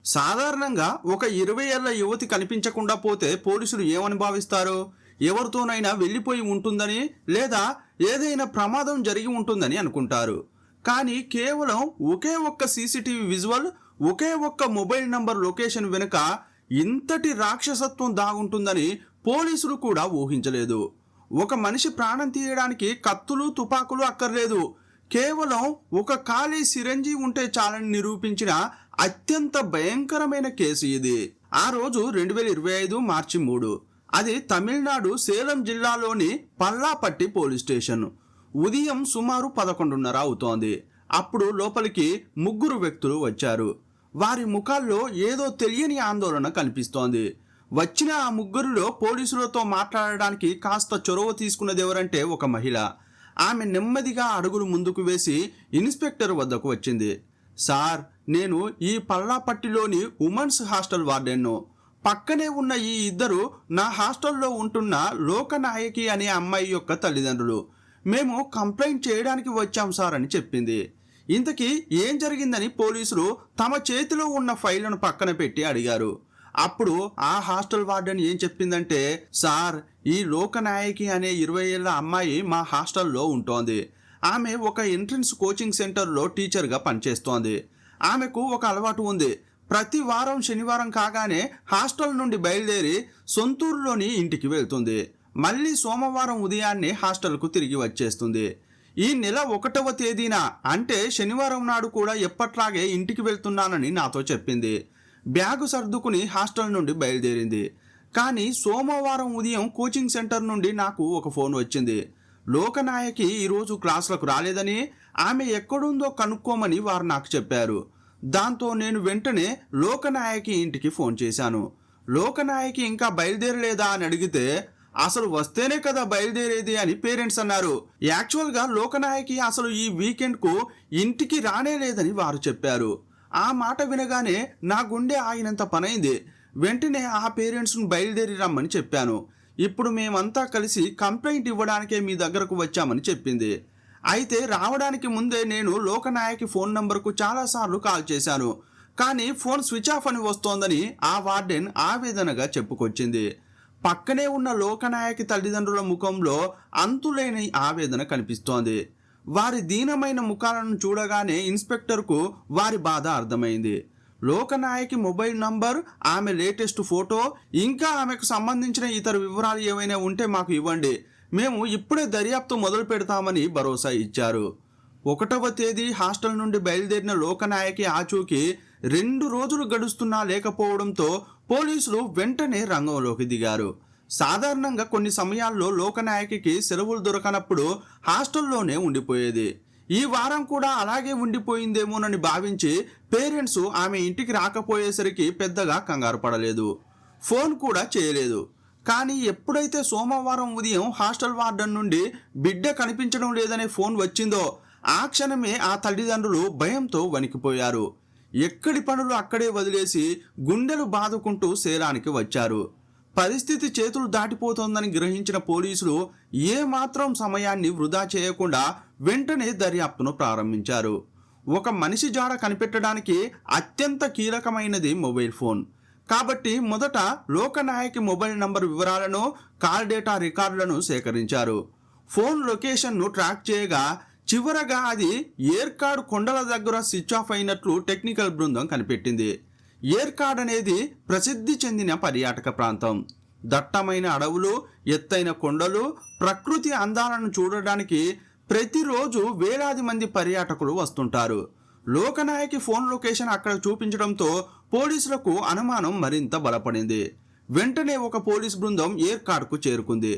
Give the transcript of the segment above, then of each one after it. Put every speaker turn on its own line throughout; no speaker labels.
సాధారణంగా ఒక 20 ఏళ్ల యువతి కనిపించకుండా పోతే పోలీసులు ఏమని భావిస్తారు? ఎవరితోనైనా వెళ్ళిపోయి ఉంటుందని లేదా ఏదైనా ప్రమాదం జరిగి ఉంటుందని అనుకుంటారు. కానీ కేవలం ఒకే ఒక్క సీసీటీవీ విజువల్, ఒకే ఒక్క మొబైల్ నంబర్ లొకేషన్ వెనుక ఇంతటి రాక్షసత్వం దాగుంటుందని పోలీసులు కూడా ఊహించలేదు. ఒక మనిషి ప్రాణం తీయడానికి కత్తులు, తుపాకులు అక్కర్లేదు. కేవలం ఒక ఖాళీ సిరంజీ ఉంటే చాలని నిరూపించిన అత్యంత భయంకరమైన కేసు ఇది. ఆ రోజు 2025 మార్చి 3. అది తమిళనాడు సేలం జిల్లాలోని పల్లాపట్టి పోలీస్ స్టేషన్. ఉదయం సుమారు 11:30 అవుతోంది. అప్పుడు లోపలికి ముగ్గురు వ్యక్తులు వచ్చారు. వారి ముఖాల్లో ఏదో తెలియని ఆందోళన కనిపిస్తోంది. వచ్చిన ఆ ముగ్గురిలో పోలీసులతో మాట్లాడడానికి కాస్త చొరవ తీసుకున్నది ఎవరంటే ఒక మహిళ. ఆమె నెమ్మదిగా అడుగులు ముందుకు వేసి ఇన్స్పెక్టర్ వద్దకు వచ్చింది. సార్, నేను ఈ పల్లాపట్టిలోని ఉమెన్స్ హాస్టల్ వార్డెన్ను. పక్కనే ఉన్న ఈ ఇద్దరు నా హాస్టల్లో ఉంటున్న లోకనాయకి అనే అమ్మాయి యొక్క తల్లిదండ్రులు. మేము కంప్లైంట్ చేయడానికి వచ్చాం సార్ అని చెప్పింది. ఇంతకీ ఏం జరిగిందని పోలీసులు తమ చేతిలో ఉన్న ఫైళ్లను పక్కన పెట్టి అడిగారు. అప్పుడు ఆ హాస్టల్ వార్డెన్ ఏం చెప్పిందంటే, సార్, ఈ లోకనాయకి అనే 20 ఏళ్ల అమ్మాయి మా హాస్టల్లో ఉంటోంది. ఆమె ఒక ఎంట్రన్స్ కోచింగ్ సెంటర్లో టీచర్గా పనిచేస్తోంది. ఆమెకు ఒక అలవాటు ఉంది. ప్రతి వారం శనివారం కాగానే హాస్టల్ నుండి బయలుదేరి సొంతూరులోని ఇంటికి వెళ్తుంది. మళ్ళీ సోమవారం ఉదయాన్నే హాస్టల్కు తిరిగి వచ్చేస్తుంది. ఈ నెల 1వ తేదీన అంటే శనివారం నాడు కూడా ఎప్పట్లాగే ఇంటికి వెళ్తున్నానని నాతో చెప్పింది. బ్యాగు సర్దుకుని హాస్టల్ నుండి బయలుదేరింది. కానీ సోమవారం ఉదయం కోచింగ్ సెంటర్ నుండి నాకు ఒక ఫోన్ వచ్చింది. లోకనాయకి ఈరోజు క్లాసులకు రాలేదని, ఆమె ఎక్కడుందో కనుక్కోమని వారు నాకు చెప్పారు. దాంతో నేను వెంటనే లోకనాయకి ఇంటికి ఫోన్ చేశాను. లోకనాయకి ఇంకా బయలుదేరలేదా అని అడిగితే, అసలు వస్తేనే కదా బయలుదేరేది అని పేరెంట్స్ అన్నారు. యాక్చువల్గా లోకనాయకి అసలు ఈ వీకెండ్కు ఇంటికి రానే లేదని వారు చెప్పారు. ఆ మాట వినగానే నా గుండె ఆగినంత పనైంది. వెంటనే ఆ పేరెంట్స్ను బయలుదేరి రమ్మని చెప్పాను. ఇప్పుడు మేమంతా కలిసి కంప్లైంట్ ఇవ్వడానికే మీ దగ్గరకు వచ్చామని చెప్పింది. అయితే రావడానికి ముందే నేను లోకనాయకి ఫోన్ నంబర్కు చాలాసార్లు కాల్ చేశాను. కానీ ఫోన్ స్విచ్ ఆఫ్ అని వస్తోందని ఆ వార్డెన్ ఆవేదనగా చెప్పుకొచ్చింది. పక్కనే ఉన్న లోకనాయకి తల్లిదండ్రుల ముఖంలో అంతులేని ఆవేదన కనిపిస్తోంది. వారి దీనమైన ముఖాలను చూడగానే ఇన్స్పెక్టర్కు వారి బాధ అర్థమైంది. లోకనాయకి మొబైల్ నంబర్, ఆమె లేటెస్ట్ ఫోటో, ఇంకా ఆమెకు సంబంధించిన ఇతర వివరాలు ఏవైనా ఉంటే మాకు ఇవ్వండి, మేము ఇప్పుడే దర్యాప్తు మొదలు పెడతామని భరోసా ఇచ్చారు. 1వ తేదీ హాస్టల్ నుండి బయలుదేరిన లోకనాయకి ఆచూకీ 2 రోజులు గడుస్తున్నా లేకపోవడంతో పోలీసులు వెంటనే రంగంలోకి దిగారు. సాధారణంగా కొన్ని సమయాల్లో లోకనాయకికి సెలవులు దొరకనప్పుడు హాస్టల్లోనే ఉండిపోయేది. ఈ వారం కూడా అలాగే ఉండిపోయిందేమోనని భావించి పేరెంట్స్ ఆమె ఇంటికి రాకపోయేసరికి పెద్దగా కంగారు పడలేదు. ఫోన్ కూడా చేయలేదు. కానీ ఎప్పుడైతే సోమవారం ఉదయం హాస్టల్ వార్డెన్ నుండి బిడ్డ కనిపించడం లేదనే ఫోన్ వచ్చిందో ఆ క్షణమే ఆ తల్లిదండ్రులు భయంతో వణికిపోయారు. ఎక్కడి పనులు అక్కడే వదిలేసి గుండెలు బాదుకుంటూ సేలానికి వచ్చారు. పరిస్థితి చేతులు దాటిపోతోందని గ్రహించిన పోలీసులు ఏమాత్రం సమయాన్ని వృధా చేయకుండా వెంటనే దర్యాప్తును ప్రారంభించారు. ఒక మనిషి జాడ కనిపెట్టడానికి అత్యంత కీలకమైనది మొబైల్ ఫోన్. కాబట్టి మొదట లోకనాయకి మొబైల్ నంబర్ వివరాలను, కాల్ డేటా రికార్డులను సేకరించారు. ఫోన్ లొకేషన్ను ట్రాక్ చేయగా చివరగా అది ఏర్కాడు కొండల దగ్గర స్విచ్ ఆఫ్ అయినట్లు టెక్నికల్ బృందం కనిపెట్టింది. ఏర్కాడ్ అనేది ప్రసిద్ధి చెందిన పర్యాటక ప్రాంతం. దట్టమైన అడవులు, ఎత్తైన కొండలు, ప్రకృతి అందాలను చూడడానికి ప్రతిరోజు వేలాది మంది పర్యాటకులు వస్తుంటారు. లోకనాయకి ఫోన్ లొకేషన్ అక్కడ చూపించడంతో పోలీసులకు అనుమానం మరింత బలపడింది. వెంటనే ఒక పోలీస్ బృందం ఏర్కాడ్కు చేరుకుంది.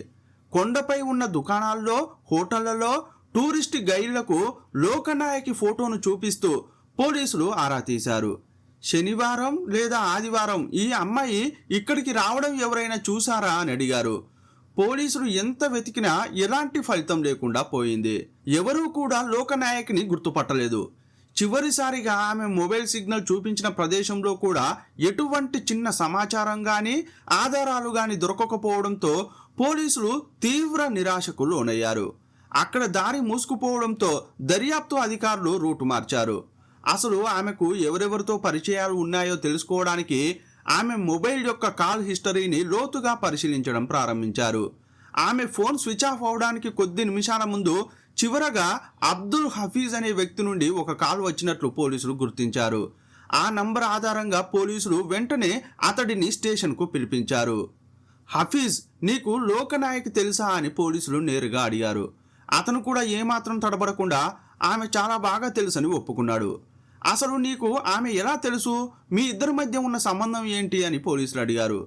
కొండపై ఉన్న దుకాణాల్లో, హోటళ్లలో టూరిస్ట్ గైడ్లకు లోకనాయకి ఫోటోను చూపిస్తూ పోలీసులు ఆరా తీశారు. శనివారం లేదా ఆదివారం ఈ అమ్మాయి ఇక్కడికి రావడం ఎవరైనా చూసారా అని అడిగారు. పోలీసులు ఎంత వెతికినా ఎలాంటి ఫలితం లేకుండా పోయింది. ఎవరూ కూడా లోకనాయకిని గుర్తుపట్టలేదు. చివరిసారిగా ఆమె మొబైల్ సిగ్నల్ చూపించిన ప్రదేశంలో కూడా ఎటువంటి చిన్న సమాచారం కానీ ఆధారాలు కానీ దొరకకపోవడంతో పోలీసులు తీవ్ర నిరాశకు లోనయ్యారు. అక్కడ దారి మూసుకుపోవడంతో దర్యాప్తు అధికారులు రూటు మార్చారు. అసలు ఆమెకు ఎవరెవరితో పరిచయాలు ఉన్నాయో తెలుసుకోవడానికి ఆమె మొబైల్ యొక్క కాల్ హిస్టరీని లోతుగా పరిశీలించడం ప్రారంభించారు. ఆమె ఫోన్ స్విచ్ ఆఫ్ అవడానికి కొద్ది నిమిషాల ముందు చివరగా అబ్దుల్ హఫీజ్ అనే వ్యక్తి నుండి ఒక కాల్ వచ్చినట్లు పోలీసులు గుర్తించారు. ఆ నంబర్ ఆధారంగా పోలీసులు వెంటనే అతడిని స్టేషన్కు పిలిపించారు. హఫీజ్, నీకు లోకనాయక్ తెలుసా అని పోలీసులు నేరుగా అడిగారు. అతను కూడా ఏమాత్రం తడబడకుండా ఆమె చాలా బాగా తెలుసని ఒప్పుకున్నాడు. అసలు నీకు ఆమె ఎలా తెలుసు? మీ ఇద్దరి మధ్య ఉన్న సంబంధం ఏంటి అని పోలీసులు అడిగారు.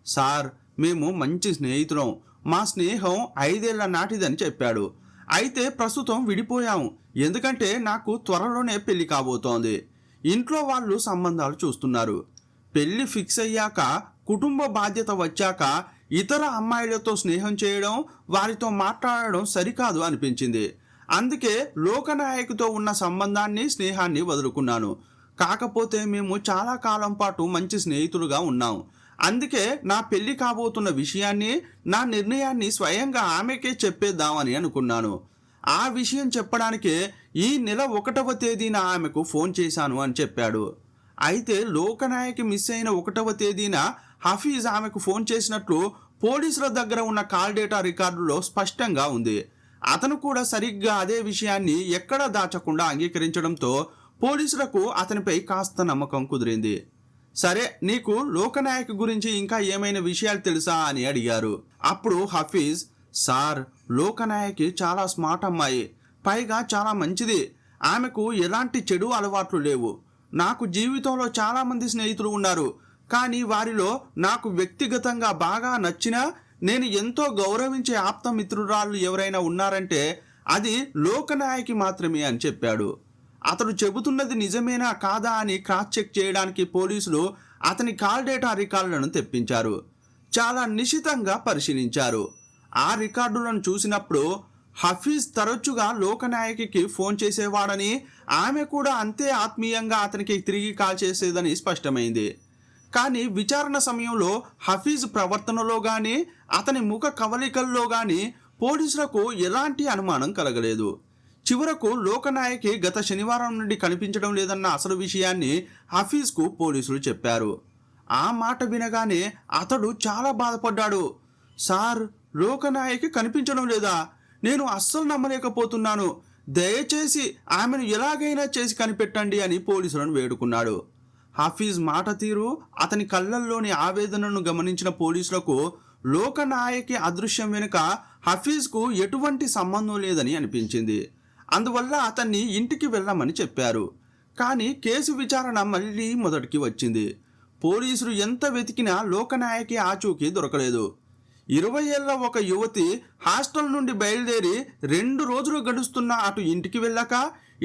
సార్, మేము మంచి స్నేహితులం. మా స్నేహం 5 ఏళ్ల నాటిదని చెప్పాడు. అయితే ప్రస్తుతం విడిపోయాం. ఎందుకంటే నాకు త్వరలోనే పెళ్లి కాబోతోంది. ఇంట్లో వాళ్ళు సంబంధాలు చూస్తున్నారు. పెళ్లి ఫిక్స్ అయ్యాక, కుటుంబ బాధ్యత వచ్చాక ఇతర అమ్మాయిలతో స్నేహం చేయడం, వారితో మాట్లాడడం సరికాదు అనిపించింది. అందుకే లోకనాయకుతో ఉన్న సంబంధాన్ని, స్నేహాన్ని వదులుకున్నాను. కాకపోతే మేము చాలా కాలం పాటు మంచి స్నేహితులుగా ఉన్నాం. అందుకే నా పెళ్లి కాబోతున్న విషయాన్ని, నా నిర్ణయాన్ని స్వయంగా ఆమెకే చెప్పేద్దామని అనుకున్నాను. ఆ విషయం చెప్పడానికే ఈ నెల 1వ తేదీన ఆమెకు ఫోన్ చేశాను అని చెప్పాడు. అయితే లోకనాయకి మిస్ అయిన 1వ తేదీన హఫీజ్ ఆమెకు ఫోన్ చేసినట్లు పోలీసుల దగ్గర ఉన్న కాల్ డేటా రికార్డులో స్పష్టంగా ఉంది. అతను కూడా సరిగ్గా అదే విషయాన్ని ఎక్కడా దాచకుండా అంగీకరించడంతో పోలీసులకు అతనిపై కాస్త నమ్మకం కుదిరింది. సరే, నీకు లోకనాయక్ గురించి ఇంకా ఏమైనా విషయాలు తెలుసా అని అడిగారు. అప్పుడు హఫీజ్, సార్, లోకనాయకి చాలా స్మార్ట్ అమ్మాయి, పైగా చాలా మంచిది. ఆమెకు ఎలాంటి చెడు అలవాట్లు లేవు. నాకు జీవితంలో చాలామంది స్నేహితులు ఉన్నారు. కానీ వారిలో నాకు వ్యక్తిగతంగా బాగా నచ్చిన, నేను ఎంతో గౌరవించే ఆప్తమిత్రురాళ్ళు ఎవరైనా ఉన్నారంటే అది లోకనాయకి మాత్రమే అని చెప్పాడు. అతడు చెబుతున్నది నిజమేనా కాదా అని క్రాస్ చెక్ చేయడానికి పోలీసులు అతని కాల్ డేటా రికార్డులను తెప్పించారు. చాలా నిశితంగా పరిశీలించారు. ఆ రికార్డులను చూసినప్పుడు హఫీజ్ తరచుగా లోకనాయకికి ఫోన్ చేసేవాడని, ఆమె కూడా అంతే ఆత్మీయంగా అతనికి తిరిగి కాల్ చేసేదని స్పష్టమైంది. కానీ విచారణ సమయంలో హఫీజ్ ప్రవర్తనలో కానీ, అతని ముఖ కవలికల్లో కానీ పోలీసులకు ఎలాంటి అనుమానం కలగలేదు. చివరకు లోకనాయకి గత శనివారం నుండి కనిపించడం లేదన్న అసలు విషయాన్ని హఫీజ్కు పోలీసులు చెప్పారు. ఆ మాట వినగానే అతడు చాలా బాధపడ్డాడు. సార్, లోకనాయకి కనిపించడం లేదా? నేను అస్సలు నమ్మలేకపోతున్నాను. దయచేసి ఆమెను ఎలాగైనా చేసి కనిపెట్టండి అని పోలీసులను వేడుకున్నాడు. హఫీజ్ మాట తీరు, అతని కళ్ళల్లోని ఆవేదనను గమనించిన పోలీసులకు లోకనాయకి అదృశ్యం వెనుక హఫీజ్కు ఎటువంటి సంబంధం లేదని అనిపించింది. అందువల్ల అతన్ని ఇంటికి వెళ్ళమని చెప్పారు. కానీ కేసు విచారణ మళ్ళీ మొదటికి వచ్చింది. పోలీసులు ఎంత వెతికినా లోకనాయకి ఆచూకీ దొరకలేదు. 20 ఏళ్ల ఒక యువతి హాస్టల్ నుండి బయలుదేరి 2 రోజులు గడుస్తున్నా అటు ఇంటికి వెళ్ళాక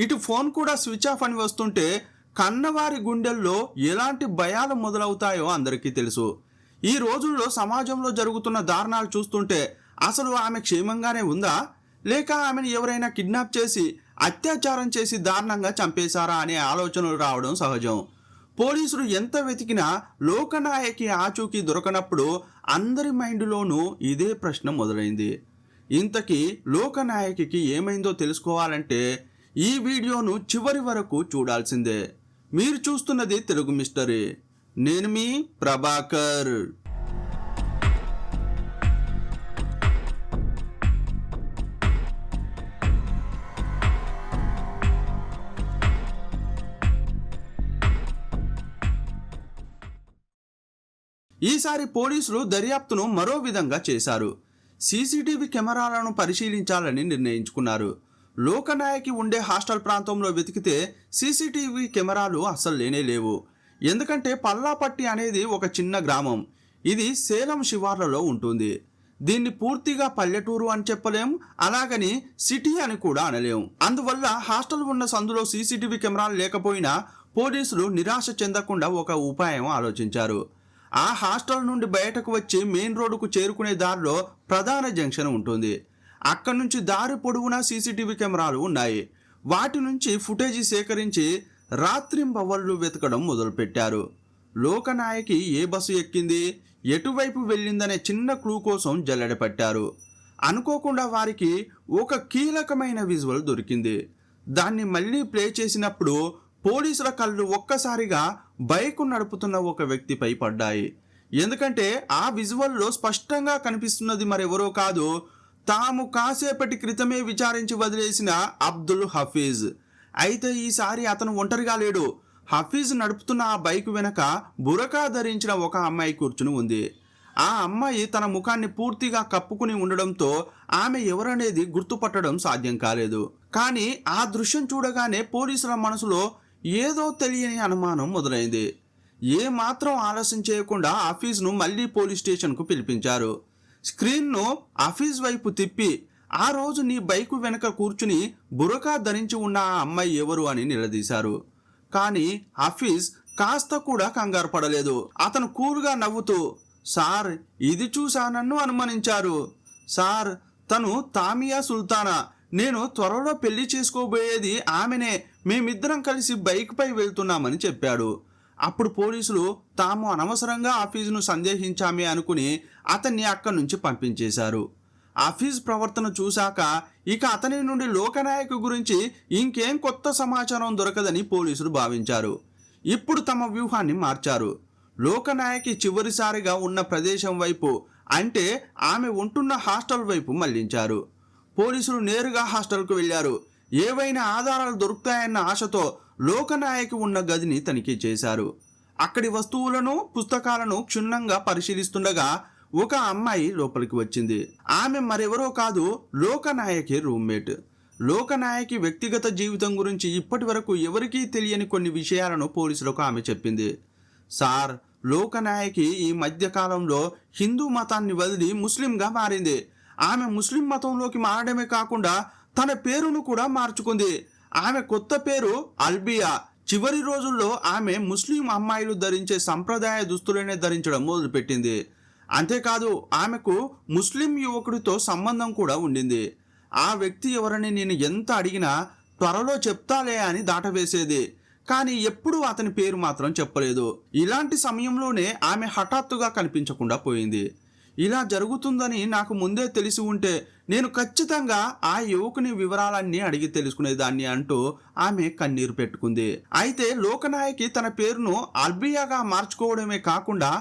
ఇటు ఫోన్ కూడా స్విచ్ ఆఫ్ అని వస్తుంటే కన్నవారి గుండెల్లో ఎలాంటి భయాలు మొదలవుతాయో అందరికీ తెలుసు. ఈ రోజుల్లో సమాజంలో జరుగుతున్న దారుణాలు చూస్తుంటే అసలు ఆమె క్షేమంగానే ఉందా, లేక ఆమెను ఎవరైనా కిడ్నాప్ చేసి అత్యాచారం చేసి దారుణంగా చంపేశారా అనే ఆలోచనలు రావడం సహజం. పోలీసులు ఎంత వెతికినా లోకనాయకి ఆచూకీ దొరకనప్పుడు అందరి మైండ్లోనూ ఇదే ప్రశ్న మొదలైంది. ఇంతకీ లోకనాయకికి ఏమైందో తెలుసుకోవాలంటే ఈ వీడియోను చివరి వరకు చూడాల్సిందే. మీరు చూస్తున్నది తెలుగు మిస్టరీ. నేను మీ ప్రభాకర్. ఈసారి పోలీసులు దర్యాప్తును మరో విధంగా చేశారు. సీసీటీవీ కెమెరాలను పరిశీలించాలని నిర్ణయించుకున్నారు. లోకనాయకి ఉండే హాస్టల్ ప్రాంతంలో వెతికితే సీసీటీవీ కెమెరాలు అస్సలు లేనే లేవు. ఎందుకంటే పల్లాపట్టి అనేది ఒక చిన్న గ్రామం. ఇది సేలం శివార్లలో ఉంటుంది. దీన్ని పూర్తిగా పల్లెటూరు అని చెప్పలేం, అలాగని సిటీ అని కూడా అనలేం. అందువల్ల హాస్టల్ ఉన్న సందులో సీసీటీవీ కెమెరాలు లేకపోయినా పోలీసులు నిరాశ చెందకుండా ఒక ఉపాయం ఆలోచించారు. ఆ హాస్టల్ నుండి బయటకు వచ్చి మెయిన్ రోడ్డుకు చేరుకునే దారిలో ప్రధాన జంక్షన్ ఉంటుంది. అక్కడి నుంచి దారి పొడవునా సీసీటీవీ కెమెరాలు ఉన్నాయి. వాటి నుంచి ఫుటేజీ సేకరించి రాత్రింబవళ్ళు వెతకడం మొదలుపెట్టారు. లోకనాయకి ఏ బస్సు ఎక్కింది, ఎటువైపు వెళ్ళిందనే చిన్న క్లూ కోసం జల్లెడ పట్టారు. అనుకోకుండా వారికి ఒక కీలకమైన విజువల్ దొరికింది. దాన్ని మళ్ళీ ప్లే చేసినప్పుడు పోలీసుల కళ్ళు ఒక్కసారిగా బైక్ నడుపుతున్న ఒక వ్యక్తిపై పడ్డాయి. ఎందుకంటే ఆ విజువల్లో స్పష్టంగా కనిపిస్తున్నది మరెవరో కాదు, తాము కాసేపటి క్రితమే విచారించి వదిలేసిన అబ్దుల్ హఫీజ్. అయితే ఈసారి అతను ఒంటరిగా లేడు. హఫీజ్ నడుపుతున్న ఆ బైక్ వెనక బురకా ధరించిన ఒక అమ్మాయి కూర్చుని ఉంది. ఆ అమ్మాయి తన ముఖాన్ని పూర్తిగా కప్పుకుని ఉండడంతో ఆమె ఎవరనేది గుర్తుపట్టడం సాధ్యం కాలేదు. కానీ ఆ దృశ్యం చూడగానే పోలీసుల మనసులో ఏదో తెలియని అనుమానం మొదలైంది. ఏమాత్రం ఆలస్యం చేయకుండా హఫీజ్ను మళ్ళీ పోలీస్ స్టేషన్కు పిలిపించారు. స్క్రీన్ను హఫీజ్ వైపు తిప్పి, ఆ రోజు నీ బైకు వెనక కూర్చుని బురకా ధరించి ఉన్న ఆ అమ్మాయి ఎవరు అని నిలదీశారు. కానీ హఫీజ్ కాస్త కూడా కంగారు పడలేదు. అతను కూల్గా నవ్వుతూ, సార్, ఇది చూసా నన్ను అనుమానించారు. సార్, తను తామియా సుల్తానా. నేను త్వరలో పెళ్లి చేసుకోబోయేది ఆమెనే. మేమిద్దరం కలిసి బైక్పై వెళ్తున్నామని చెప్పాడు. అప్పుడు పోలీసులు తాము అనవసరంగా హఫీజ్ను సందేహించామే అనుకుని అతన్ని అక్కడి నుంచి పంపించేశారు. హఫీజ్ ప్రవర్తన చూశాక ఇక అతని నుండి లోకనాయక్ గురించి ఇంకేం కొత్త సమాచారం దొరకదని పోలీసులు భావించారు. ఇప్పుడు తమ వ్యూహాన్ని మార్చారు. లోకనాయకి చివరిసారిగా ఉన్న ప్రదేశం వైపు, అంటే ఆమె ఉంటున్న హాస్టల్ వైపు మళ్లించారు. పోలీసులు నేరుగా హాస్టల్కు వెళ్లారు. ఏవైనా ఆధారాలు దొరుకుతాయన్న ఆశతో లోకనాయకి ఉన్న గదిని తనిఖీ చేశారు. అక్కడి వస్తువులను, పుస్తకాలను క్షుణ్ణంగా పరిశీలిస్తుండగా ఒక అమ్మాయి లోపలికి వచ్చింది. ఆమె మరెవరో కాదు, లోకనాయకి రూమ్మేట్. లోకనాయకి వ్యక్తిగత జీవితం గురించి ఇప్పటి వరకు ఎవరికీ తెలియని కొన్ని విషయాలను పోలీసులకు ఆమె చెప్పింది. సార్, లోకనాయకి ఈ మధ్య కాలంలో హిందూ మతాన్ని వదిలి ముస్లింగా మారింది. ఆమె ముస్లిం మతంలోకి మారడమే కాకుండా తన పేరును కూడా మార్చుకుంది. ఆమె కొత్త పేరు అల్బియా. చివరి రోజుల్లో ఆమె ముస్లిం అమ్మాయిలు ధరించే సంప్రదాయ దుస్తులనే ధరించడం మొదలుపెట్టింది. అంతేకాదు ఆమెకు ముస్లిం యువకుడితో సంబంధం కూడా ఉండింది. ఆ వ్యక్తి ఎవరని నేను ఎంత అడిగినా త్వరలో చెప్తాలే అని దాటవేసేది. కానీ ఎప్పుడూ అతని పేరు మాత్రం చెప్పలేదు. ఇలాంటి సమయంలోనే ఆమె హఠాత్తుగా కనిపించకుండా పోయింది. ఇలా జరుగుతుందని నాకు ముందే తెలిసి ఉంటే నేను ఖచ్చితంగా ఆ యువకుని వివరాలన్నీ అడిగి తెలుసుకునేదాన్ని అంటూ ఆమె కన్నీరు పెట్టుకుంది. అయితే లోకనాయకి తన పేరును అల్బియాగా మార్చుకోవడమే కాకుండా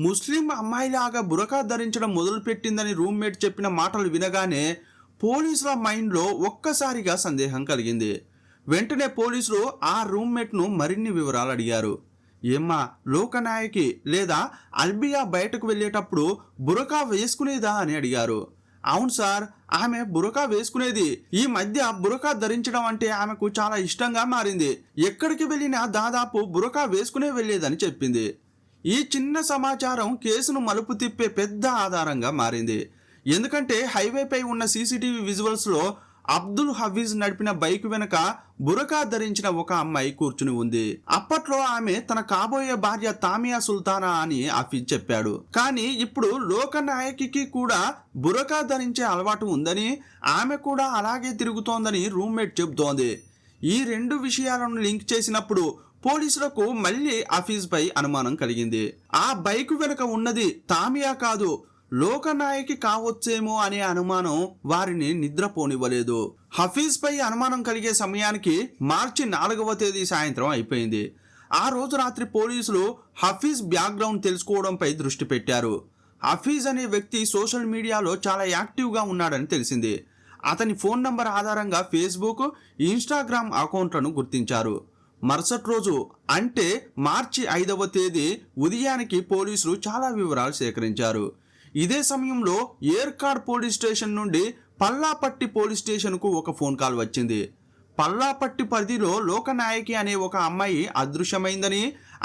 ముస్లిం అమ్మాయిలాగా బురకా ధరించడం మొదలుపెట్టిందని రూమ్మేట్ చెప్పిన మాటలు వినగానే పోలీసుల మైండ్లో ఒక్కసారిగా సందేహం కలిగింది. వెంటనే పోలీసులు ఆ రూమ్మేట్ను మరిన్ని వివరాలు అడిగారు. ఏమ్మా, లోకనాయకి లేదా అల్బియా బయటకు వెళ్ళేటప్పుడు బురకా వేసుకునేదా అని అడిగారు. అవును సార్, ఆమె బురకా వేసుకునేది. ఈ మధ్య బురకా ధరించడం అంటే ఆమెకు చాలా ఇష్టంగా మారింది. ఎక్కడికి వెళ్ళినా దాదాపు బురకా వేసుకునే వెళ్ళేదని చెప్పింది. ఈ చిన్న సమాచారం కేసును మలుపు తిప్పే పెద్ద ఆధారంగా మారింది. ఎందుకంటే హైవేపై ఉన్న సీసీటీవీ విజువల్స్లో అబ్దుల్ హఫీజ్ నడిపిన బైక్ వెనక బురకా ధరించిన ఒక అమ్మాయి కూర్చుని ఉంది. అప్పట్లో ఆమె తన కాబోయే భార్య తామియా సుల్తానా అని హఫీజ్ చెప్పాడు. కానీ ఇప్పుడు లోకనాయకి కూడా బురకా ధరించే అలవాటు ఉందని, ఆమె కూడా అలాగే తిరుగుతోందని రూమ్మేట్ చెబుతోంది. ఈ రెండు విషయాలను లింక్ చేసినప్పుడు పోలీసులకు మళ్ళీ హఫీజ్ పై అనుమానం కలిగింది. ఆ బైక్ వెనుక ఉన్నది తామియా కాదు, లోకనాయకి కావచ్చేమో అనే అనుమానం వారిని నిద్రపోనివ్వలేదు. హఫీజ్ పై అనుమానం కలిగే సమయానికి మార్చి 4వ తేదీ సాయంత్రం అయిపోయింది. ఆ రోజు రాత్రి పోలీసులు హఫీజ్ బ్యాక్గ్రౌండ్ తెలుసుకోవడంపై దృష్టి పెట్టారు. హఫీజ్ అనే వ్యక్తి సోషల్ మీడియాలో చాలా యాక్టివ్గా ఉన్నాడని తెలిసింది. అతని ఫోన్ నంబర్ ఆధారంగా ఫేస్బుక్, ఇన్స్టాగ్రామ్ అకౌంట్లను గుర్తించారు. మరుసటి రోజు అంటే మార్చి 5వ తేదీ ఉదయానికి పోలీసులు చాలా వివరాలు సేకరించారు. ఇదే సమయంలో ఏర్కాడ్ పోలీస్ స్టేషన్ నుండి పల్లాపట్టి పోలీస్ స్టేషన్కు ఒక ఫోన్ కాల్ వచ్చింది. పల్లాపట్టి పరిధిలో లోకనాయకి అనే ఒక అమ్మాయి అదృశ్యమైందని,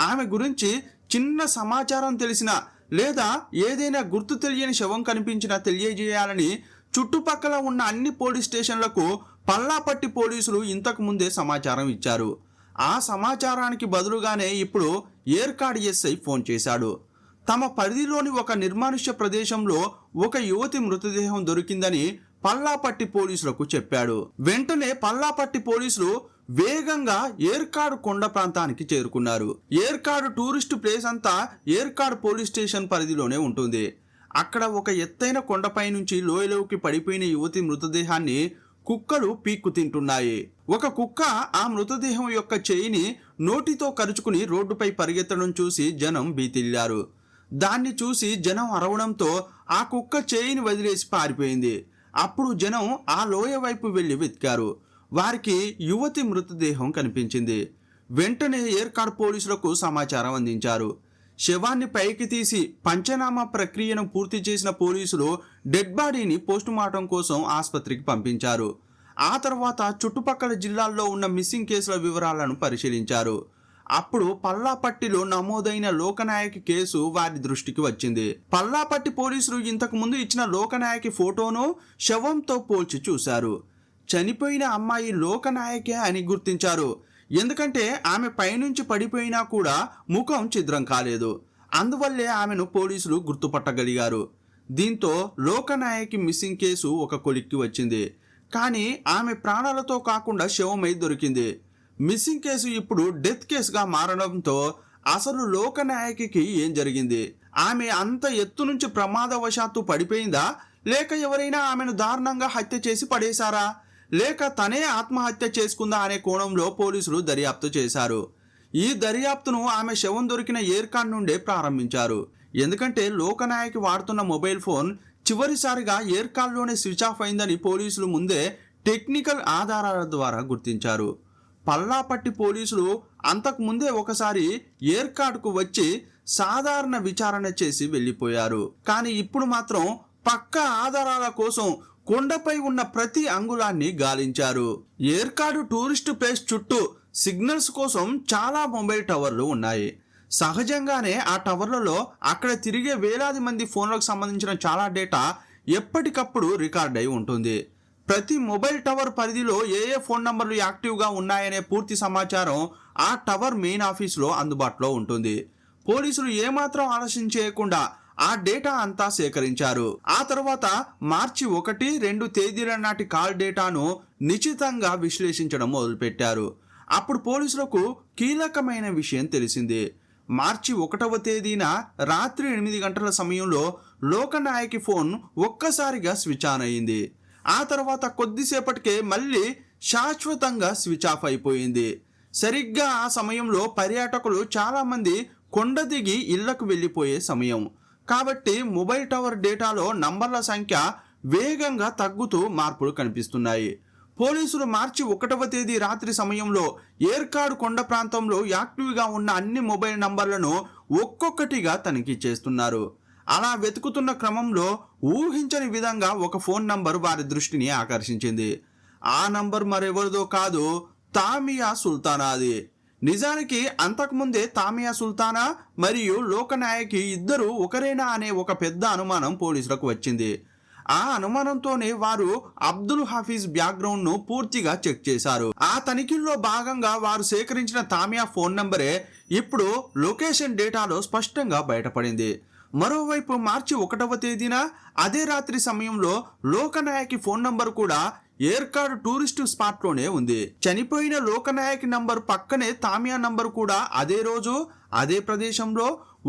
ఆమె గురించి చిన్న సమాచారం తెలిసినా లేదా ఏదైనా గుర్తు తెలియని శవం కనిపించినా తెలియజేయాలని చుట్టుపక్కల ఉన్న అన్ని పోలీస్ స్టేషన్లకు పల్లాపట్టి పోలీసులు ఇంతకు ముందే సమాచారం ఇచ్చారు. ఆ సమాచారానికి బదులుగానే ఇప్పుడు ఏర్కాడ్ ఎస్ఐ ఫోన్ చేశాడు. తమ పరిధిలోని ఒక నిర్మానుష్య ప్రదేశంలో ఒక యువతి మృతదేహం దొరికిందని పల్లాపట్టి పోలీసులకు చెప్పాడు. వెంటనే పల్లాపట్టి పోలీసులు వేగంగా ఏర్కాడ్ కొండ ప్రాంతానికి చేరుకున్నారు. ఏర్కాడ్ టూరిస్ట్ ప్లేస్ అంతా ఏర్కాడ్ పోలీస్ స్టేషన్ పరిధిలోనే ఉంటుంది. అక్కడ ఒక ఎత్తైన కొండపై నుంచి లోయలోకి పడిపోయిన యువతి మృతదేహాన్ని కుక్కలు పీక్కు తింటున్నాయి. ఒక కుక్క ఆ మృతదేహం యొక్క చేయిని నోటితో కరుచుకుని రోడ్డుపై పరిగెత్తడం చూసి జనం భీతిల్లారు. దాన్ని చూసి జనం అరవడంతో ఆ కుక్క చేయిని వదిలేసి పారిపోయింది. అప్పుడు జనం ఆ లోయ వైపు వెళ్ళి వెతికారు. వారికి యువతి మృతదేహం కనిపించింది. వెంటనే ఏర్కాడ్ పోలీసులకు సమాచారం అందించారు. శవాన్ని పైకి తీసి పంచనామా ప్రక్రియను పూర్తి చేసిన పోలీసులు డెడ్ బాడీని పోస్టుమార్టం కోసం ఆసుపత్రికి పంపించారు. ఆ తర్వాత చుట్టుపక్కల జిల్లాల్లో ఉన్న మిస్సింగ్ కేసుల వివరాలను పరిశీలించారు. అప్పుడు పల్లాపట్టిలో నమోదైన లోకనాయకి కేసు వారి దృష్టికి వచ్చింది. పల్లాపట్టి పోలీసులు ఇంతకు ముందు ఇచ్చిన లోకనాయకి ఫోటోను శవంతో పోల్చి చూశారు. చనిపోయిన అమ్మాయి లోకనాయకే అని గుర్తించారు. ఎందుకంటే ఆమె పైనుంచి పడిపోయినా కూడా ముఖం ఛిద్రం కాలేదు. అందువల్లే ఆమెను పోలీసులు గుర్తుపట్టగలిగారు. దీంతో లోకనాయకి మిస్సింగ్ కేసు ఒక కొలిక్కి వచ్చింది. కానీ ఆమె ప్రాణాలతో కాకుండా శవమై దొరికింది. మిస్సింగ్ కేసు ఇప్పుడు డెత్ కేసుగా మారడంతో అసలు లోకనాయకికి ఏం జరిగింది? ఆమె అంత ఎత్తు నుంచి ప్రమాదవశాత్తు పడిపోయిందా, లేక ఎవరైనా ఆమెను దారుణంగా హత్య చేసి పడేశారా, లేక తనే ఆత్మహత్య చేసుకుందా అనే కోణంలో పోలీసులు దర్యాప్తు చేశారు. ఈ దర్యాప్తును ఆమె శవం దొరికిన ఏర్కాడ్ నుండే ప్రారంభించారు. ఎందుకంటే లోకనాయకి వాడుతున్న మొబైల్ ఫోన్ చివరిసారిగా ఏర్కాడ్లోనే స్విచ్ ఆఫ్ అయిందని పోలీసులు ముందే టెక్నికల్ ఆధారాల ద్వారా గుర్తించారు. పల్లాపట్టి పోలీసులు అంతకు ముందే ఒకసారి ఏర్కాడ్కు వచ్చి సాధారణ విచారణ చేసి వెళ్ళిపోయారు. కానీ ఇప్పుడు మాత్రం పక్కా ఆధారాల కోసం కొండపై ఉన్న ప్రతి అంగుళాన్ని గాలించారు. ఏర్కాడు టూరిస్ట్ ప్లేస్ చుట్టూ సిగ్నల్స్ కోసం చాలా మొబైల్ టవర్లు ఉన్నాయి. సహజంగానే ఆ టవర్లలో అక్కడ తిరిగే వేలాది మంది ఫోన్లకు సంబంధించిన చాలా డేటా ఎప్పటికప్పుడు రికార్డ్ అయి ఉంటుంది. ప్రతి మొబైల్ టవర్ పరిధిలో ఏ ఫోన్ నంబర్లు యాక్టివ్గా ఉన్నాయనే పూర్తి సమాచారం ఆ టవర్ మెయిన్ ఆఫీస్లో అందుబాటులో ఉంటుంది. పోలీసులు ఏమాత్రం ఆలస్యం చేయకుండా ఆ డేటా అంతా సేకరించారు. ఆ తర్వాత మార్చి 1, 2 తేదీల నాటి కాల్ డేటాను నిశితంగా విశ్లేషించడం మొదలుపెట్టారు. అప్పుడు పోలీసులకు కీలకమైన విషయం తెలిసింది. మార్చి 1వ తేదీన రాత్రి 8 గంటల సమయంలో లోకనాయకి ఫోన్ ఒక్కసారిగా స్విచ్ ఆన్ అయింది. ఆ తర్వాత కొద్దిసేపటికే మళ్ళీ శాశ్వతంగా స్విచ్ ఆఫ్ అయిపోయింది. సరిగ్గా ఆ సమయంలో పర్యాటకులు చాలామంది కొండ దిగి ఇళ్లకు వెళ్ళిపోయే సమయం కాబట్టి మొబైల్ టవర్ డేటాలో నంబర్ల సంఖ్య వేగంగా తగ్గుతూ మార్పులు కనిపిస్తున్నాయి. పోలీసులు మార్చి 1వ తేదీ రాత్రి సమయంలో ఏర్కాడ్ కొండ ప్రాంతంలో యాక్టివ్గా ఉన్న అన్ని మొబైల్ నంబర్లను ఒక్కొక్కటిగా తనిఖీ చేస్తున్నారు. అలా వెతుకుతున్న క్రమంలో ఊహించని విధంగా ఒక ఫోన్ నంబర్ వారి దృష్టిని ఆకర్షించింది. ఆ నంబర్ మరెవరిదో కాదు, తామియా సుల్తానాది. నిజానికి అంతకుముందే తామియా సుల్తానా మరియు లోకనాయకి ఇద్దరు ఒకరేనా అనే ఒక పెద్ద అనుమానం పోలీసులకు వచ్చింది. ఆ అనుమానంతోనే వారు అబ్దుల్ హఫీజ్ బ్యాక్గ్రౌండ్ను పూర్తిగా చెక్ చేశారు. ఆ తనిఖీల్లో భాగంగా వారు సేకరించిన తామియా ఫోన్ నంబరే ఇప్పుడు లొకేషన్ డేటాలో స్పష్టంగా బయటపడింది. మరోవైపు మార్చి 1వ తేదీన అదే రాత్రి సమయంలో లోకనాయకి ఫోన్ నంబర్ కూడా ఏర్కాడ్ టూరిస్టు స్పాట్లోనే ఉంది. చనిపోయిన లోకనాయకి నంబర్ పక్కనే తామియా నంబర్ కూడా అదే రోజు అదే ప్రదేశంలో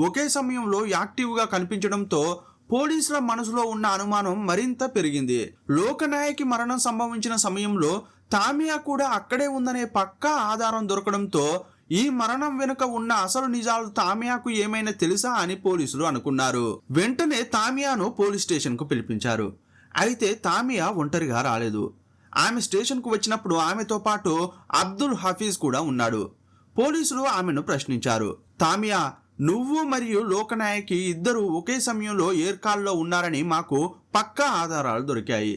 ఒకే సమయంలో యాక్టివ్గా కనిపించడంతో పోలీసుల మనసులో ఉన్న అనుమానం మరింత పెరిగింది. లోకనాయకి మరణం సంభవించిన సమయంలో తామియా కూడా అక్కడే ఉందనే పక్కా ఆధారం దొరకడంతో ఈ మరణం వెనుక ఉన్న అసలు నిజాలు తామియాకు ఏమైనా తెలుసా అని పోలీసులు అనుకున్నారు. వెంటనే తామియాను పోలీస్ స్టేషన్కు పిలిపించారు. అయితే తామియా ఒంటరిగా రాలేదు. ఆమె స్టేషన్కు వచ్చినప్పుడు ఆమెతో పాటు అబ్దుల్ హఫీజ్ కూడా ఉన్నాడు. పోలీసులు ఆమెను ప్రశ్నించారు. తామియా, నువ్వు మరియు లోకనాయకి ఇద్దరు ఒకే సమయంలో ఏర్కాల్లో ఉన్నారని మాకు పక్కా ఆధారాలు దొరికాయి.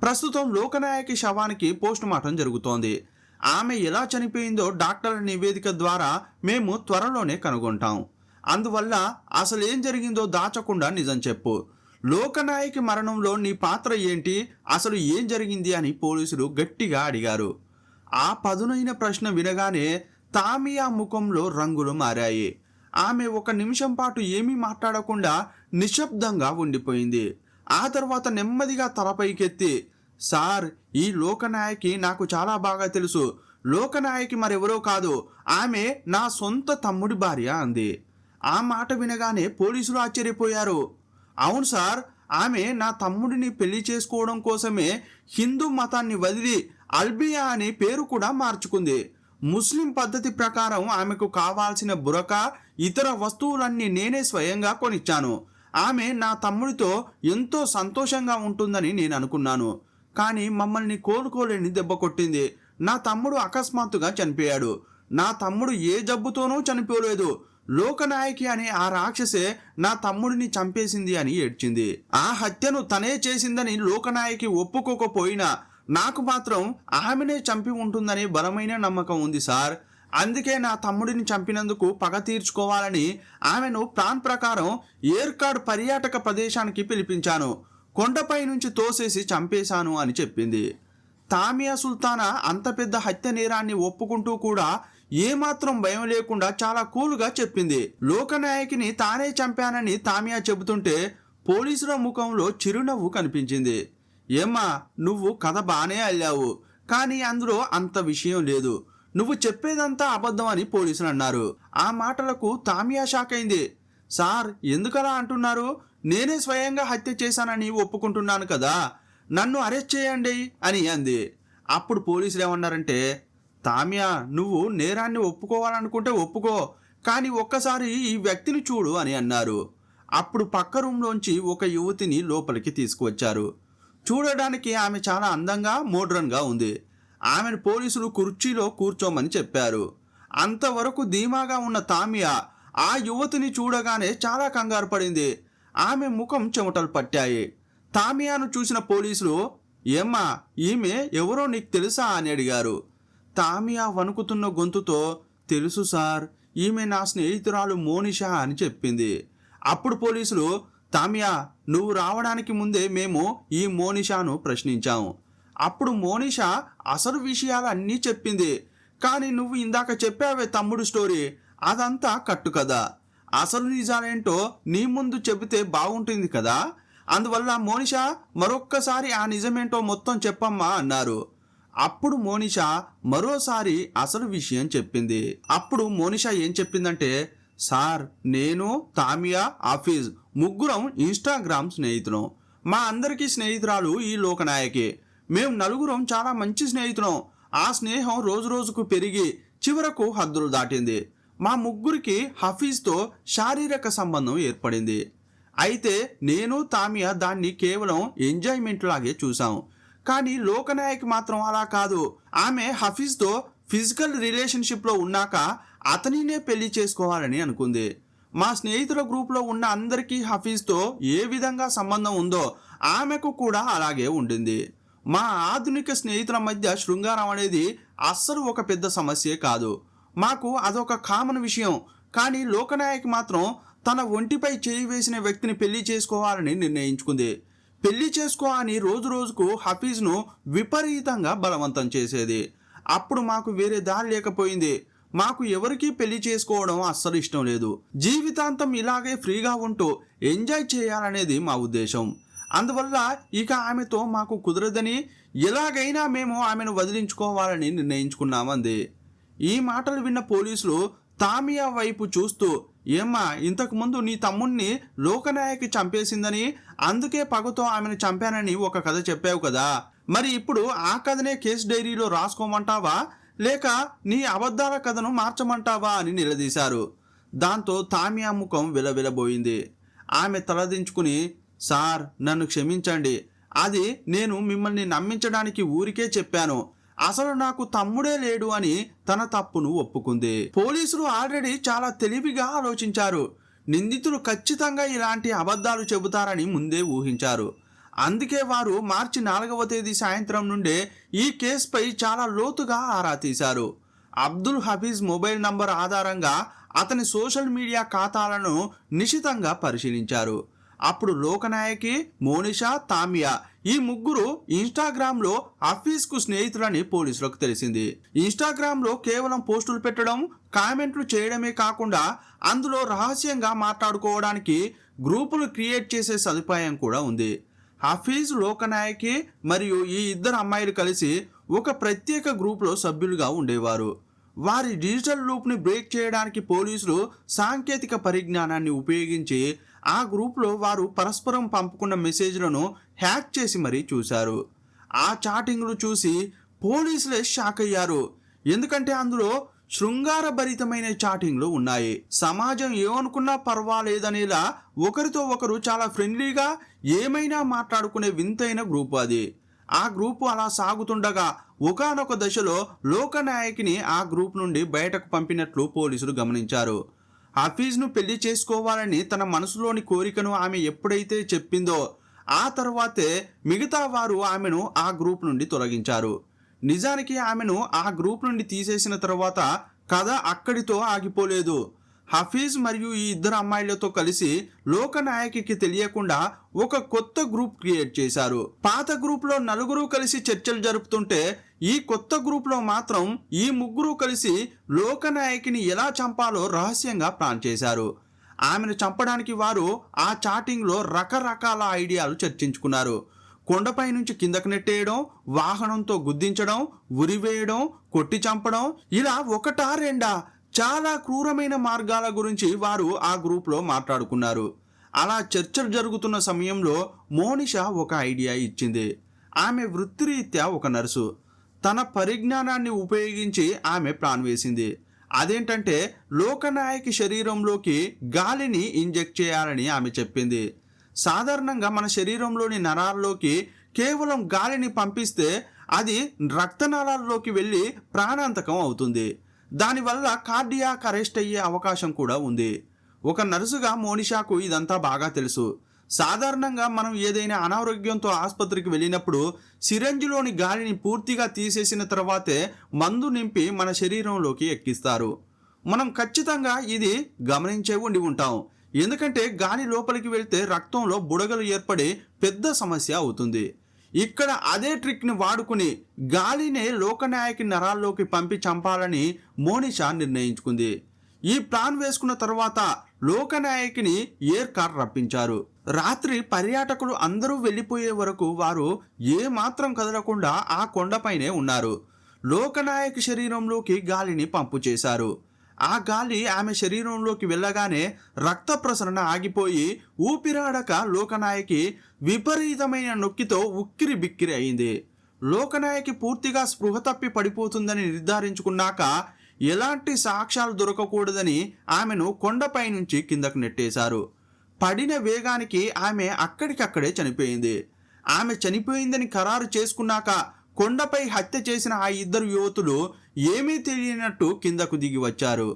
ప్రస్తుతం లోకనాయకి శవానికి పోస్టుమార్టం జరుగుతోంది. ఆమె ఎలా చనిపోయిందో డాక్టర్ల నివేదిక ద్వారా మేము త్వరలోనే కనుగొంటాం. అందువల్ల అసలు ఏం జరిగిందో దాచకుండా నిజం చెప్పు. లోకనాయకి మరణంలో నీ పాత్ర ఏంటి, అసలు ఏం జరిగింది అని పోలీసులు గట్టిగా అడిగారు. ఆ పదునైన ప్రశ్న వినగానే తామియా ముఖంలో రంగులు మారాయి. ఆమె 1 నిమిషం పాటు ఏమీ మాట్లాడకుండా నిశ్శబ్దంగా ఉండిపోయింది. ఆ తర్వాత నెమ్మదిగా తలపైకెత్తి, సార్, ఈ లోకనాయకి నాకు చాలా బాగా తెలుసు. లోకనాయకి మరెవరో కాదు, ఆమె నా సొంత తమ్ముడి భార్య అంది. ఆ మాట వినగానే పోలీసులు ఆశ్చర్యపోయారు. అవును సార్, ఆమె నా తమ్ముడిని పెళ్లి చేసుకోవడం కోసమే హిందూ మతాన్ని వదిలి అల్బియా అని పేరు కూడా మార్చుకుంది. ముస్లిం పద్ధతి ప్రకారం ఆమెకు కావాల్సిన బురకా ఇతర వస్తువులన్నీ నేనే స్వయంగా కొనిచ్చాను. ఆమె నా తమ్ముడితో ఎంతో సంతోషంగా ఉంటుందని నేను అనుకున్నాను. కానీ మమ్మల్ని కోలుకోలేని దెబ్బ కొట్టింది. నా తమ్ముడు అకస్మాత్తుగా చనిపోయాడు. నా తమ్ముడు ఏ జబ్బుతోనూ చనిపోలేదు. లోకనాయకి అనే ఆ రాక్షసే నా తమ్ముడిని చంపేసింది అని ఏడ్చింది. ఆ హత్యను తనే చేసిందని లోకనాయకి ఒప్పుకోకపోయినా నాకు మాత్రం ఆమెనే చంపి ఉంటుందని బలమైన నమ్మకం ఉంది సార్. అందుకే నా తమ్ముడిని చంపినందుకు పగ తీర్చుకోవాలని ఆమెను ప్లాన్ ప్రకారం ఏర్కాడ్ పర్యాటక ప్రదేశానికి పిలిపించాను. కొండపై నుంచి తోసేసి చంపేశాను అని చెప్పింది. తామియా సుల్తానా అంత పెద్ద హత్య నేరాన్ని ఒప్పుకుంటూ కూడా ఏమాత్రం భయం లేకుండా చాలా కూల్గా చెప్పింది. లోకనాయకిని తానే చంపానని తామియా చెబుతుంటే పోలీసుల ముఖంలో చిరునవ్వు కనిపించింది. ఏమ్మా, నువ్వు కథ బానే అల్లావు, కానీ అందులో అంత విషయం లేదు. నువ్వు చెప్పేదంతా అబద్ధం అని పోలీసులు అన్నారు. ఆ మాటలకు తామియా షాక్ అయింది. సార్, ఎందుకలా అంటున్నారు? నేనే స్వయంగా హత్య చేశానని ఒప్పుకుంటున్నాను కదా, నన్ను అరెస్ట్ చేయండి అని అంది. అప్పుడు పోలీసులు ఏమన్నారంటే, తామియా, నువ్వు నేరాన్ని ఒప్పుకోవాలనుకుంటే ఒప్పుకో, కానీ ఒక్కసారి ఈ వ్యక్తిని చూడు అని అన్నారు. అప్పుడు పక్క రూమ్లోంచి ఒక యువతిని లోపలికి తీసుకువచ్చారు. చూడడానికి ఆమె చాలా అందంగా మోడ్రన్గా ఉంది. ఆమెను పోలీసులు కుర్చీలో కూర్చోమని చెప్పారు. అంతవరకు ధీమాగా ఉన్న తామియా ఆ యువతిని చూడగానే చాలా కంగారు పడింది. ఆమె ముఖం చెమటలు పట్టాయి. తామియాను చూసిన పోలీసులు, ఏమ్మా, ఈమె ఎవరో నీకు తెలుసా అని అడిగారు. తామియా వణుకుతున్న గొంతుతో, తెలుసు సార్, ఈమె నా స్నేహితురాలు మోనిషా అని చెప్పింది. అప్పుడు పోలీసులు, తామియా, నువ్వు రావడానికి ముందే మేము ఈ మోనిషాను ప్రశ్నించాము. అప్పుడు మోనిషా అసలు విషయాలు అన్నీ చెప్పింది. కానీ నువ్వు ఇందాక చెప్పావే తమ్ముడు స్టోరీ, అదంతా కట్టు కదా. అసలు నిజాలేంటో నీ ముందు చెబితే బాగుంటుంది కదా. అందువల్ల మోనిషా, మరొక్కసారి ఆ నిజమేంటో మొత్తం చెప్పమ్మా అన్నారు. అప్పుడు మోనిషా మరోసారి అసలు విషయం చెప్పింది. అప్పుడు మోనిషా ఏం చెప్పిందంటే, సార్, నేను, తామియా, ఆఫీజ్ ముగ్గురం ఇన్స్టాగ్రామ్ స్నేహితులం. మా అందరికీ స్నేహితురాలు ఈ లోకనాయకి. మేము నలుగురం చాలా మంచి స్నేహితులం. ఆ స్నేహం రోజు రోజుకు పెరిగి చివరకు హద్దులు దాటింది. మా ముగ్గురికి హఫీజ్తో శారీరక సంబంధం ఏర్పడింది. అయితే నేను, తామియా దాన్ని కేవలం ఎంజాయ్మెంట్ లాగే చూసాం. కానీ లోకనాయక్ మాత్రం అలా కాదు. ఆమె హఫీజ్తో ఫిజికల్ రిలేషన్షిప్లో ఉన్నాక అతనినే పెళ్లి చేసుకోవాలని అనుకుంది. మా స్నేహితుల గ్రూప్లో ఉన్న అందరికీ హఫీజ్తో ఏ విధంగా సంబంధం ఉందో ఆమెకు కూడా అలాగే ఉండింది. మా ఆధునిక స్నేహితుల మధ్య శృంగారం అనేది అస్సలు ఒక పెద్ద సమస్యే కాదు. మాకు అదొక కామన్ విషయం. కానీ లోకనాయక్ మాత్రం తన ఒంటిపై చేయి వేసిన వ్యక్తిని పెళ్లి చేసుకోవాలని నిర్ణయించుకుంది. పెళ్లి చేసుకో అని రోజు రోజుకు హఫీజ్ను విపరీతంగా బలవంతం చేసేది. అప్పుడు మాకు వేరే దారి లేకపోయింది. మాకు ఎవరికీ పెళ్లి చేసుకోవడం అస్సలు ఇష్టం లేదు. జీవితాంతం ఇలాగే ఫ్రీగా ఉంటూ ఎంజాయ్ చేయాలనేది మా ఉద్దేశం. అందువల్ల ఇక ఆమెతో మాకు కుదరదని ఎలాగైనా మేము ఆమెను వదిలించుకోవాలని నిర్ణయించుకున్నామంది. ఈ మాటలు విన్న పోలీసులు తామియా వైపు చూస్తూ, ఏమ్మా, ఇంతకుముందు నీ తమ్ముణ్ణి లోకనాయకి చంపేసిందని, అందుకే పగతో ఆమెను చంపానని ఒక కథ చెప్పావు కదా, మరి ఇప్పుడు ఆ కథనే కేసు డైరీలో రాసుకోమంటావా, లేక నీ అబద్ధాల కథను మార్చమంటావా అని నిలదీశారు. దాంతో తామియా ముఖం విలవిలబోయింది. ఆమె తలదించుకుని, సార్, నన్ను క్షమించండి. అది నేను మిమ్మల్ని నమ్మించడానికి ఊరికే చెప్పాను. అసలు నాకు తమ్ముడే లేడు అని తన తప్పును ఒప్పుకుంది. పోలీసులు ఆల్రెడీ చాలా తెలివిగా ఆలోచించారు. నిందితులు ఖచ్చితంగా ఇలాంటి అబద్ధాలు చెబుతారని ముందే ఊహించారు. అందుకే వారు మార్చి 4వ తేదీ సాయంత్రం నుండే ఈ కేసుపై చాలా లోతుగా ఆరా తీశారు. అబ్దుల్ హఫీజ్ మొబైల్ నంబర్ ఆధారంగా అతని సోషల్ మీడియా ఖాతాలను నిశితంగా పరిశీలించారు. అప్పుడు లోకనాయకి, మోనిషా, తామియా ఈ ముగ్గురు ఇన్స్టాగ్రామ్లో హఫీజ్కు స్నేహితులని పోలీసులకు తెలిసింది. ఇన్స్టాగ్రామ్లో కేవలం పోస్టులు పెట్టడం, కామెంట్లు చేయడమే కాకుండా అందులో రహస్యంగా మాట్లాడుకోవడానికి గ్రూపులు క్రియేట్ చేసే సదుపాయం కూడా ఉంది. హఫీజ్, లోకనాయకి మరియు ఈ ఇద్దరు అమ్మాయిలు కలిసి ఒక ప్రత్యేక గ్రూప్లో సభ్యులుగా ఉండేవారు. వారి డిజిటల్ లూప్ని బ్రేక్ చేయడానికి పోలీసులు సాంకేతిక పరిజ్ఞానాన్ని ఉపయోగించి ఆ గ్రూప్లో వారు పరస్పరం పంపుకున్న మెసేజ్లను హ్యాక్ చేసి మరీ చూశారు. ఆ చాటింగ్లు చూసి పోలీసులే షాక్ అయ్యారు. ఎందుకంటే అందులో శృంగారభరితమైన చాటింగ్లు ఉన్నాయి. సమాజం ఏమనుకున్నా పర్వాలేదనేలా ఒకరితో ఒకరు చాలా ఫ్రెండ్లీగా ఏమైనా మాట్లాడుకునే వింతైన గ్రూపు అది. ఆ గ్రూపు అలా సాగుతుండగా ఒకానొక దశలో లోకనాయకిని ఆ గ్రూప్ నుండి బయటకు పంపినట్లు పోలీసులు గమనించారు. హఫీజ్ను పెళ్లి చేసుకోవాలని తన మనసులోని కోరికను ఆమె ఎప్పుడైతే చెప్పిందో ఆ తర్వాతే మిగతా వారు ఆమెను ఆ గ్రూప్ నుండి తొలగించారు. నిజానికి ఆమెను ఆ గ్రూప్ నుండి తీసేసిన తర్వాత కథ అక్కడితో ఆగిపోలేదు. హఫీజ్ మరియు ఈ ఇద్దరు అమ్మాయిలతో కలిసి లోకనాయకికి తెలియకుండా ఒక కొత్త గ్రూప్ క్రియేట్ చేశారు. పాత గ్రూప్లో నలుగురు కలిసి చర్చలు జరుపుతుంటే ఈ కొత్త గ్రూప్లో మాత్రం ఈ ముగ్గురు కలిసి లోకనాయకిని ఎలా చంపాలో రహస్యంగా ప్లాన్ చేశారు. ఆమెను చంపడానికి వారు ఆ చాటింగ్లో రకరకాల ఐడియాలు చర్చించుకున్నారు. కొండపై నుంచి కిందకు నెట్టేయడం, వాహనంతో గుద్దించడం, ఉరివేయడం, కొట్టి చంపడం, ఇలా ఒకటా రెండా చాలా క్రూరమైన మార్గాల గురించి వారు ఆ గ్రూప్లో మాట్లాడుకున్నారు. అలా చర్చలు జరుగుతున్న సమయంలో మోనిష ఒక ఐడియా ఇచ్చింది. ఆమె వృత్తిరీత్యా ఒక నర్సు. తన పరిజ్ఞానాన్ని ఉపయోగించి ఆమె ప్లాన్ వేసింది. అదేంటంటే లోకనాయకి శరీరంలోకి గాలిని ఇంజెక్ట్ చేయాలని ఆమె చెప్పింది. సాధారణంగా మన శరీరంలోని నరాల్లోకి కేవలం గాలిని పంపిస్తే అది రక్తనాళాల్లోకి వెళ్ళి ప్రాణాంతకం అవుతుంది. దానివల్ల కార్డియాక్ అరెస్ట్ అయ్యే అవకాశం కూడా ఉంది. ఒక నర్సుగా మోనిషాకు ఇదంతా బాగా తెలుసు. సాధారణంగా మనం ఏదైనా అనారోగ్యంతో ఆసుపత్రికి వెళ్ళినప్పుడు సిరంజిలోని గాలిని పూర్తిగా తీసేసిన తర్వాతే మందు నింపి మన శరీరంలోకి ఎక్కిస్తారు. మనం ఖచ్చితంగా ఇది గమనించే ఉండి ఉంటాం. ఎందుకంటే గాలి లోపలికి వెళ్తే రక్తంలో బుడగలు ఏర్పడి పెద్ద సమస్య అవుతుంది. ఇక్కడ అదే ట్రిక్ని వాడుకుని గాలినే లోకనాయకి నరాల్లోకి పంపి చంపాలని మోనిషా నిర్ణయించుకుంది. ఈ ప్లాన్ వేసుకున్న తర్వాత లోకనాయకిని ఎయిర్ కార్ రప్పించారు. రాత్రి పర్యాటకులు అందరూ వెళ్ళిపోయే వరకు వారు ఏ మాత్రం కదలకుండా ఆ కొండపైనే ఉన్నారు. లోకనాయకి శరీరంలోకి గాలిని పంపు చేశారు. ఆ గాలి ఆమె శరీరంలోకి వెళ్ళగానే రక్త ప్రసరణ ఆగిపోయి ఊపిరాడక లోకనాయకి విపరీతమైన నొక్కితో ఉక్కిరి బిక్కిరి అయింది. లోకనాయకి పూర్తిగా స్పృహ తప్పి పడిపోతుందని నిర్ధారించుకున్నాక ఎలాంటి సాక్ష్యాలు దొరకకూడదని ఆమెను కొండపై నుంచి కిందకు నెట్టేశారు. పడిన వేగానికి ఆమె అక్కడికక్కడే చనిపోయింది. ఆమె చనిపోయిందని ఖరారు చేసుకున్నాక కొండపై హత్య చేసిన ఆ ఇద్దరు యువతులు ఏమీ తెలియనట్టు కిందకు దిగి వచ్చారు.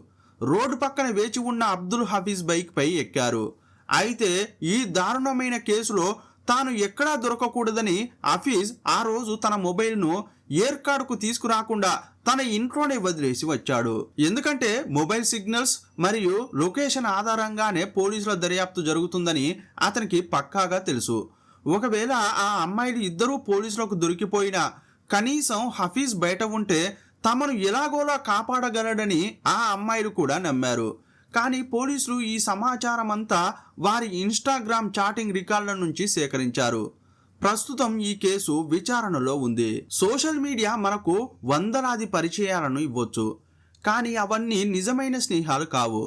రోడ్డు పక్కన వేచి ఉన్న అబ్దుల్ హఫీజ్ బైక్ పై ఎక్కారు. అయితే ఈ దారుణమైన కేసులో తాను ఎక్కడా దొరకకూడదని హఫీజ్ ఆ రోజు తన మొబైల్ను ఎయిర్ కార్డుకు తీసుకురాకుండా తన ఇంట్లోనే వదిలేసి వచ్చాడు. ఎందుకంటే మొబైల్ సిగ్నల్స్ మరియు లొకేషన్ ఆధారంగానే పోలీసుల దర్యాప్తు జరుగుతుందని అతనికి పక్కాగా తెలుసు. ఒకవేళ ఆ అమ్మాయిలు ఇద్దరూ పోలీసులకు దొరికిపోయినా కనీసం హఫీజ్ బయట ఉంటే తమను ఎలాగోలా కాపాడగలడని ఆ అమ్మాయిలు కూడా నమ్మారు. కానీ పోలీసులు ఈ సమాచారం అంతా వారి ఇన్స్టాగ్రామ్ చాటింగ్ రికార్డుల నుంచి సేకరించారు. ప్రస్తుతం ఈ కేసు విచారణలో ఉంది. సోషల్ మీడియా మనకు వందలాది పరిచయాలను ఇవ్వచ్చు, కానీ అవన్నీ నిజమైన స్నేహాలు కావు.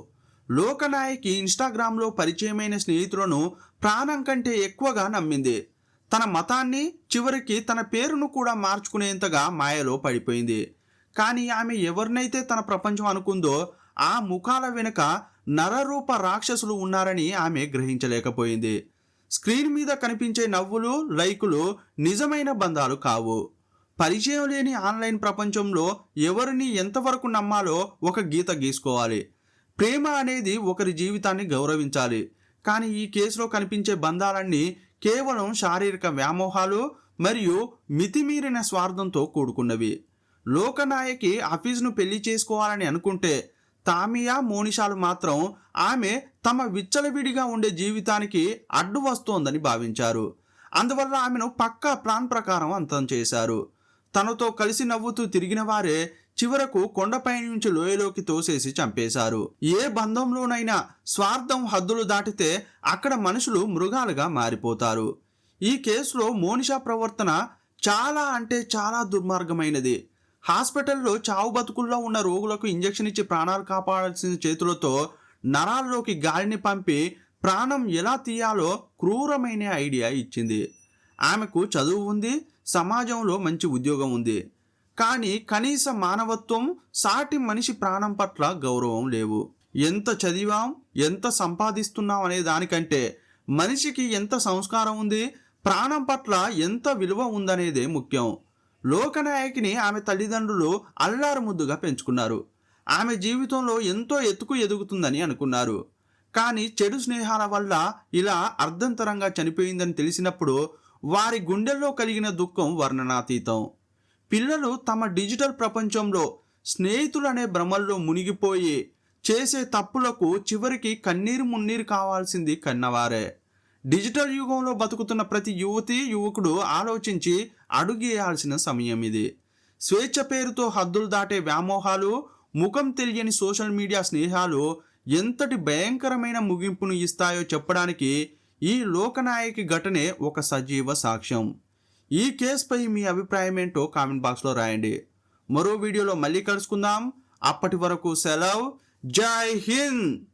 లోకనాయకి ఇన్స్టాగ్రామ్లో పరిచయమైన స్నేహితులను ప్రాణం కంటే ఎక్కువగా నమ్మింది. తన మతాన్ని, చివరికి తన పేరును కూడా మార్చుకునేంతగా మాయలో పడిపోయింది. కానీ ఆమె ఎవరినైతే తన ప్రపంచం అనుకుందో ఆ ముఖాల వెనుక నరరూప రాక్షసులు ఉన్నారని ఆమె గ్రహించలేకపోయింది. స్క్రీన్ మీద కనిపించే నవ్వులు, లైకులు నిజమైన బంధాలు కావు. పరిచయం లేని ఆన్లైన్ ప్రపంచంలో ఎవరిని ఎంతవరకు నమ్మాలో ఒక గీత గీసుకోవాలి. ప్రేమ అనేది ఒకరి జీవితాన్ని గౌరవించాలి. కానీ ఈ కేసులో కనిపించే బంధాలన్నీ కేవలం శారీరక వ్యామోహాలు మరియు మితిమీరిన స్వార్థంతో కూడుకున్నవి. లోకనాయకి హఫీజ్ను పెళ్లి చేసుకోవాలని అనుకుంటే తామియా, మోనిషాలు మాత్రం ఆమె తమ విచ్చలవిడిగా ఉండే జీవితానికి అడ్డు వస్తోందని భావించారు. అందువల్ల ఆమెను పక్కా ప్లాన్ ప్రకారం అంతం చేశారు. తనతో కలిసి నవ్వుతూ తిరిగిన వారే చివరకు కొండపై నుంచి లోయలోకి తోసేసి చంపేశారు. ఏ బంధంలోనైనా స్వార్థం హద్దులు దాటితే అక్కడ మనుషులు మృగాలుగా మారిపోతారు. ఈ కేసులో మోనిషా ప్రవర్తన చాలా అంటే చాలా దుర్మార్గమైనది. హాస్పిటల్లో చావు బతుకుల్లో ఉన్న రోగులకు ఇంజెక్షన్ ఇచ్చి ప్రాణాలు కాపాడాల్సిన చేతులతో నరాల్లోకి గాలిని పంపి ప్రాణం ఎలా తీయాలో క్రూరమైన ఐడియా ఇచ్చింది. ఆమెకు చదువు ఉంది, సమాజంలో మంచి ఉద్యోగం ఉంది. కానీ కనీస మానవత్వం, సాటి మనిషి ప్రాణం పట్ల గౌరవం లేవు. ఎంత చదివాం, ఎంత సంపాదిస్తున్నాం అనే దానికంటే మనిషికి ఎంత సంస్కారం ఉంది, ప్రాణం పట్ల ఎంత విలువ ఉందనేదే ముఖ్యం. లోకనాయకిని ఆమె తల్లిదండ్రులు అల్లారు ముద్దుగా పెంచుకున్నారు. ఆమె జీవితంలో ఎంతో ఎత్తుకు ఎదుగుతుందని అనుకున్నారు. కానీ చెడు స్నేహాల వల్ల ఇలా అర్ధంతరంగా చనిపోయిందని తెలిసినప్పుడు వారి గుండెల్లో కలిగిన దుఃఖం వర్ణనాతీతం. పిల్లలు తమ డిజిటల్ ప్రపంచంలో స్నేహితులనే భ్రమల్లో మునిగిపోయి చేసే తప్పులకు చివరికి కన్నీరు మున్నీరు కావాల్సింది కన్నవారే. డిజిటల్ యుగంలో బతుకుతున్న ప్రతి యువతి యువకుడు ఆలోచించి అడుగేయాల్సిన సమయం ఇది. స్వేచ్ఛ పేరుతో హద్దులు దాటే వ్యామోహాలు, ముఖం తెలియని సోషల్ మీడియా స్నేహాలు ఎంతటి భయంకరమైన ముగింపును ఇస్తాయో చెప్పడానికి ఈ లోకనాయకి ఘటనే ఒక సజీవ సాక్ష్యం. ఈ కేసుపై మీ అభిప్రాయం ఏంటో కామెంట్ బాక్స్లో రాయండి. మరో వీడియోలో మళ్ళీ కలుసుకుందాం. అప్పటి వరకు సెలవు. జై హింద్.